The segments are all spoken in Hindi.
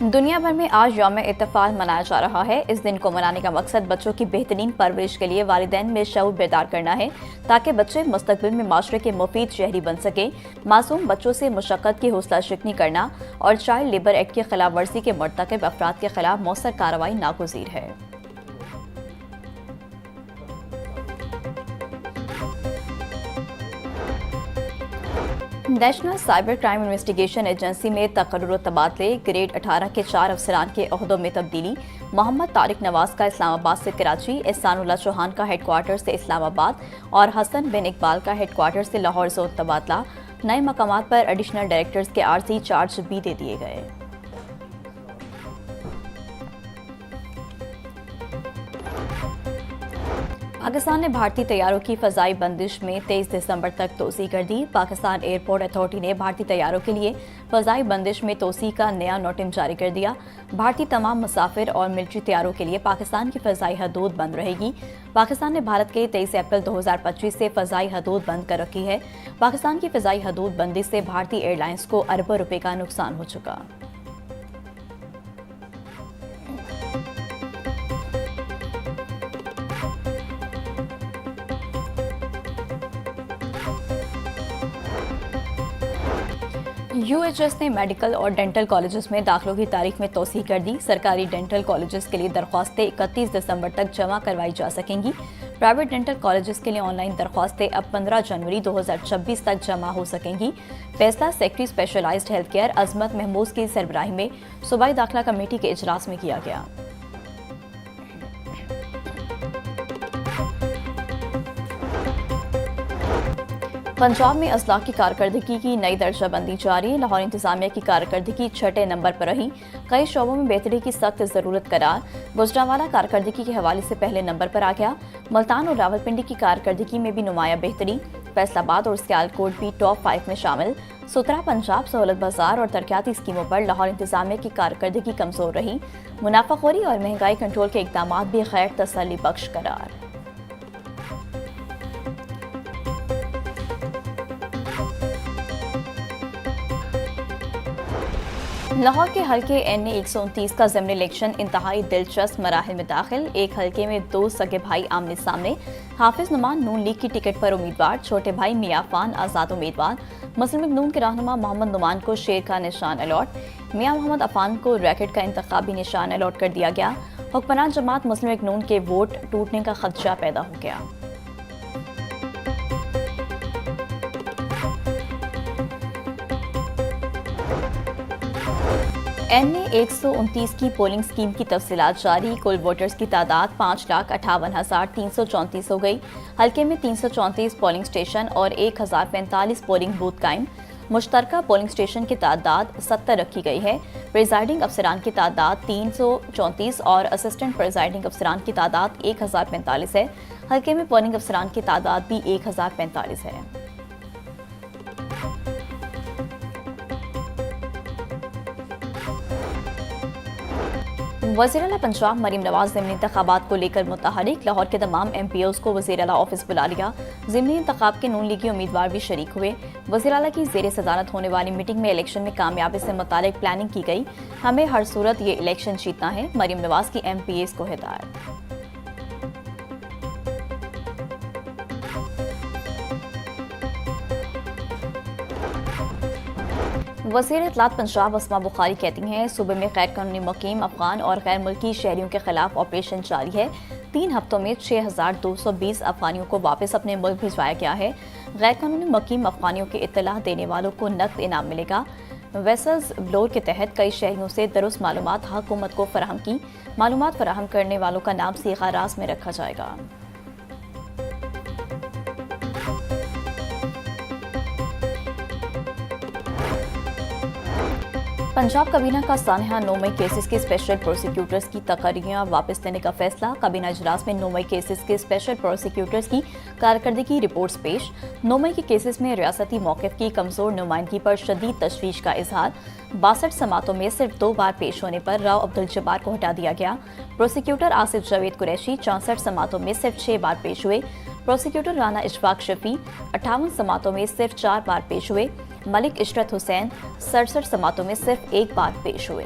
दुनिया भर में आज यौम इत्तफाक मनाया जा रहा है। इस दिन को मनाने का मकसद बच्चों की बेहतरीन परवरिश के लिए वालिदैन में शऊर बेदार करना है, ताकि बच्चे मुस्तकबिल में माशरे के मुफीद शहरी बन सकें। मासूम बच्चों से मुशक्कत की हौसला शिकनी करना और चाइल्ड लेबर एक्ट की खिलाफ वर्जी के मर्तकब अफराद के खिलाफ मौसर कार्रवाई नागुज़ीर है। National cyber crime investigation agency में तकर्रुर तबादले, ग्रेड 18 के 4 अफसरान के ओहदों में तब्दीली। मोहम्मद तारिक नवाज का इस्लामाबाद से कराची, एहसानुल्लाह चौहान का हेडक्वार्टर से इस्लामाबाद और हसन बिन इकबाल का हेडक्वार्टर से लाहौर जोन तबादला। नए मकामात पर एडिशनल डायरेक्टर्स के आर्जी चार्ज भी दे दिए गए। पाकिस्तान ने भारतीय तैयारों की फ़ज़ाई बंदिश में 23 दिसंबर तक तोसी कर दी। पाकिस्तान एयरपोर्ट अथॉरिटी ने भारतीय तैयारों के लिए फ़ज़ाई बंदिश में तोसी का नया नोटिस जारी कर दिया। भारतीय तमाम मुसाफिर और मिलिट्री तैयारों के लिए पाकिस्तान की फ़ज़ाई हदूद बंद रहेगी। पाकिस्तान ने भारत के लिए 23 अप्रैल 2025 से फ़ज़ाई हदूद बंद कर रखी है। पाकिस्तान की फ़ज़ाई हदूद बंदी से भारतीय एयरलाइंस को अरबों रुपये का नुकसान हो चुका। UHS ने मेडिकल और डेंटल कॉलेजेस में दाखिलों की तारीख में तोसी कर दी। सरकारी डेंटल कॉलेजेस के लिए दरख्वास्तें 31 दिसंबर तक जमा करवाई जा सकेंगी। प्राइवेट डेंटल कॉलेजेस के लिए ऑनलाइन दरख्वास्तें अब 15 जनवरी 2026 तक जमा हो सकेंगी। फैसला सेक्रेटरी स्पेशलाइज्ड हेल्थ केयर अजमत महमूद की सरबराही में सूबाई दाखिला कमेटी के इजलास में किया गया। पंजाब में असलाह की कारकर्दगी की नई दर्जाबंदी जारी। लाहौर इंतजामिया की कारकर्दगी 6 नंबर पर रही। कई शोबों में बेहतरी की सख्त जरूरत करार। गुजरांवाला कारकर्दगी के हवाले से पहले नंबर पर आ गया। मुल्तान और रावलपिंडी की कारकर्दगी में भी नुमाया बेहतरी। फैसलाबाद और सियालकोट भी टॉप 5 में शामिल। सुतरा पंजाब, सहूलत बाजार और तरक्याती स्कीमों पर लाहौर इंतजामिया की कारकर्दगी कमजोर रही। मुनाफाखोरी और महंगाई कंट्रोल के इकदाम भी गैर तसल्ली बख्श करार। लाहौर के हल्के NA 129 का ज़िमनी इलेक्शन इंतहाई दिलचस्प मराहिल में दाखिल। एक हल्के में 2 सगे भाई आमने सामने। हाफिज नुमान नून लीग की टिकट पर उम्मीदवार, छोटे भाई मियां अफान आज़ाद उम्मीदवार। मुस्लिम लीग नून के रहनुमा मोहम्मद नुमान को शेर का निशान अलॉट। मियां मोहम्मद अफान को रैकेट का इंतखाबी निशान अलॉट कर दिया गया। हुक्मरान जमात मुस्लिम लीग नून के वोट टूटने का खदशा पैदा हो गया। NA 129 की पोलिंग स्कीम की तफसीलात जारी। कुल वोटर्स की तादाद 5,58,334 हो गई। हल्के में 334 पोलिंग स्टेशन और 1,045 पोलिंग बूथ कायम। मुश्तरका पोलिंग स्टेशन की तादाद 70 रखी गई है। प्रिजाइडिंग अफसरान की तादाद 334 और असिस्टेंट प्रिजाइडिंग अफसरान की तादाद 1,045 है। हल्के में पोलिंग अफसरान की तादाद भी 1,045 है। वज़ीर-ए-आला पंजाब मरीम नवाज ज़िमनी इंतखाबात को लेकर मुतहरिक। लाहौर के तमाम MPOs को वज़ीर-ए-आला ऑफिस बुला लिया। ज़िमनी इंतखाब के नून लीगी उम्मीदवार भी शरीक हुए। वज़ीर-ए-आला की ज़ेर सदारत होने वाली मीटिंग में इलेक्शन में कामयाबी से मुतालिक प्लानिंग की गई। हमें हर सूरत ये इलेक्शन जीतना है, मरीम नवाज की MPAs को हिदायत। वज़ीर इत्तलात पंजाब अस्मा बुखारी कहती हैं, सूबे में गैर कानूनी मुकीम अफगान और गैर मुल्की शहरियों के खिलाफ ऑपरेशन जारी है। 3 हफ्तों में 6,220 अफगानियों को वापस अपने मुल्क भिजवाया गया है। गैर कानूनी मुकीम अफगानियों की इत्तला देने वालों को नकद इनाम मिलेगा। वेसल्स ब्लोर के तहत कई शहरियों से दुरुस्त मालूमात हुकूमत को फराहम की। मालूमात फराहम करने वालों का नाम सीगा रास में रखा जाएगा। पंजाब काबीना का सानहा 9 मई केसेस के स्पेशल प्रोसिक्यूटर्स की तकरीरियां वापस लेने का फैसला। काबीना इजलास में 9 मई केसेस के स्पेशल प्रोसिक्यूटर्स की कारकर्दगी रिपोर्ट्स पेश। 9 मई के केसेस में रियासती मौक़िफ़ की कमज़ोर नुमाइंदगी पर शदीद तशवीश का इजहार। 62 समातों में सिर्फ 2 बार पेश होने पर राव अब्दुल जब्बार को हटा दिया गया। प्रोसिक्यूटर आसिफ जावेद कुरैशी 64 समातों में सिर्फ 6 बार पेश हुए। प्रोसिक्यूटर राना इशफाक शफी 58 समातों में सिर्फ 4 बार पेश हुए। मलिक इशरत हुसैन 67 समातों में सिर्फ 1 बार पेश हुए।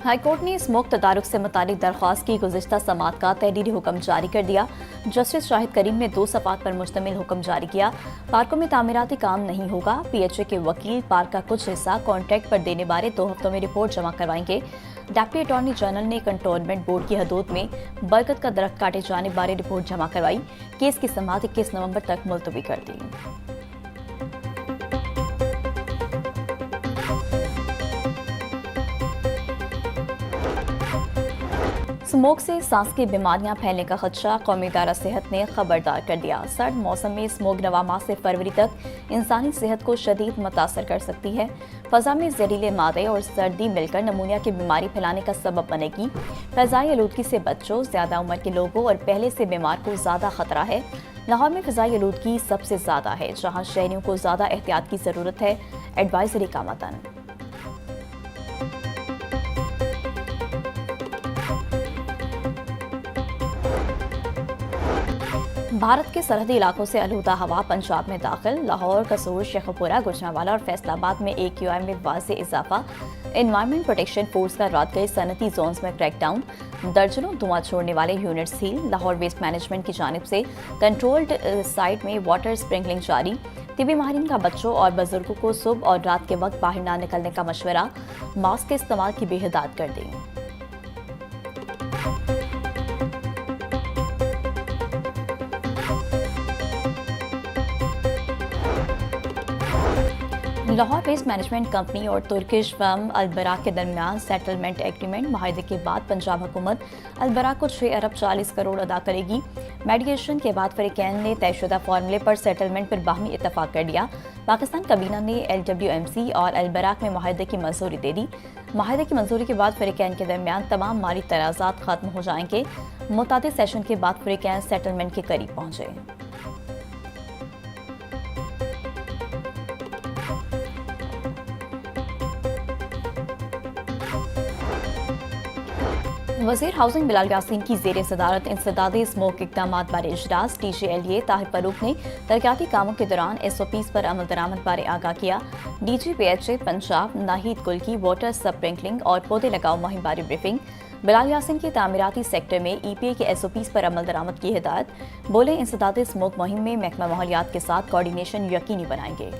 हाईकोर्ट ने स्मोक तदारुक से मुतालिक दरख्वास्त की गुज़िश्ता समात का तहरीरी हुक्म जारी कर दिया। जस्टिस शाहिद करीम ने 2 सफ़ात पर मुश्तमिल हुक्म जारी किया। पार्कों में तामीराती काम नहीं होगा। PHA के वकील पार्क का कुछ हिस्सा कॉन्ट्रैक्ट पर देने बारे 2 हफ्तों में रिपोर्ट जमा करवाएंगे। डिप्टी अटॉर्नी जनरल ने कंटोनमेंट बोर्ड की हदूद में बरगद का दरख्त काटे जाने बारे रिपोर्ट जमा करवाई। केस की समात 21 नवंबर तक मुलतवी कर दी। स्मोक से सांस की बीमारियां फैलने का खदशा, कौमी इदारा सेहत ने खबरदार कर दिया। सर्द मौसम में स्मोक नवंबर से फरवरी तक इंसानी सेहत को शदीद मुतासर कर सकती है। फ़ज़ा में जहरीले मादे और सर्दी मिलकर नमूनिया की बीमारी फैलाने का सबब बनेगी। फ़ज़ाई आलूदगी से बच्चों, ज़्यादा उम्र के लोगों और पहले से बीमार को ज़्यादा खतरा है। लाहौर में फ़ज़ाई आलूदगी सबसे ज़्यादा है, जहाँ शहरियों को ज़्यादा एहतियात की ज़रूरत है। एडवाइजरी का मतन। भारत के सरहदी इलाकों से आलूदा हवा पंजाब में दाखिल। लाहौर, कसूर, शेखपुरा, गुजरांवाला और फैसलाबाद में AQI में वाज़े इजाफा। एनवायरमेंट प्रोटेक्शन फोर्स का रात गए सनती जोन्स में क्रैकडाउन। दर्जनों धुआं छोड़ने वाले unit seal. Lahore waste management की जानिब से कंट्रोल्ड साइट में वाटर स्प्रिंकलिंग जारी। तिबी माहिरीन का बच्चों और बुजुर्गों को सुबह और रात के वक्त बाहर ना निकलने का मशवरा। मास्क के इस्तेमाल की बेहदात कर दी। लाहौर वेस्ट मैनेजमेंट कंपनी और तुर्किश फर्म अलबराक के दरमियान सेटलमेंट एग्रीमेंट माहिदे के बाद पंजाब हुकूमत अलबराक को 6 अरब 40 करोड़ अदा करेगी। मेडिएशन के बाद फरीकैन ने तयशुदा फार्मूले पर सेटलमेंट पर बाहमी इतफाक कर लिया। पाकिस्तान कबीना ने LWMC और अलबराक में माहिदे की मंजूरी दे दी। माहिदे की मंजूरी के बाद फरीकैन के दरमियान तमाम माली तनाज़ात खत्म हो जाएंगे। मुतादिद सेशन के बाद फरीकैन सेटलमेंट के करीब पहुंचे। वज़ीर हाउसिंग बिलाल यासीन की ज़ेर सदारत इंसदादी स्मोक इक़दाम बारे इजलास। DGLA ताहिर फरूक ने तरक्याती कामों के दौरान SOPs पर अमल दरामद बारे आगाह किया। DG PHA पंजाब नाहिद गुल की वाटर स्प्रिंकलिंग और पौधे लगाओ मुहिम बारे ब्रीफिंग। बिलाल यासीन की तामीराती सेक्टर में EPA के SOPs पर अमल दरामद की हिदायत। बोले इंसदादी स्मोक मुहिम में महकमा माहौलियात के साथ कोऑर्डिनेशन यकीनी बनाएंगे।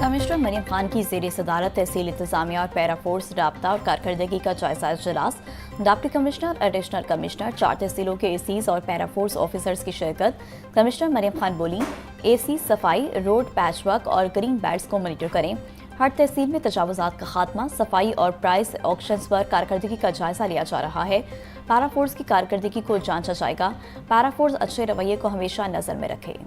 कमिश्नर मरियम खान की ज़ेर सदारत तहसील इंतजामिया और पैरा फोर्स राब्ता और कारकर्दगी का जायजा इजलास। डिप्टी कमिश्नर, एडिशनल कमिश्नर, 4 तहसीलों के ACs और पैरा फोर्स ऑफिसर्स की शिरकत। कमिश्नर मरियम खान बोली, AC सफाई, रोड पैचवर्क और ग्रीन बेल्ट्स को मॉनिटर करें। हर तहसील में तजावुजात का खात्मा, सफाई और प्राइस ऑक्शंस पर कारकर्दगी का जायजा लिया जा रहा है। पैरा फोर्स की कारकर्दगी को जांचा जाएगा। पैरा फोर्स अच्छे रवैये को हमेशा नजर में रखे।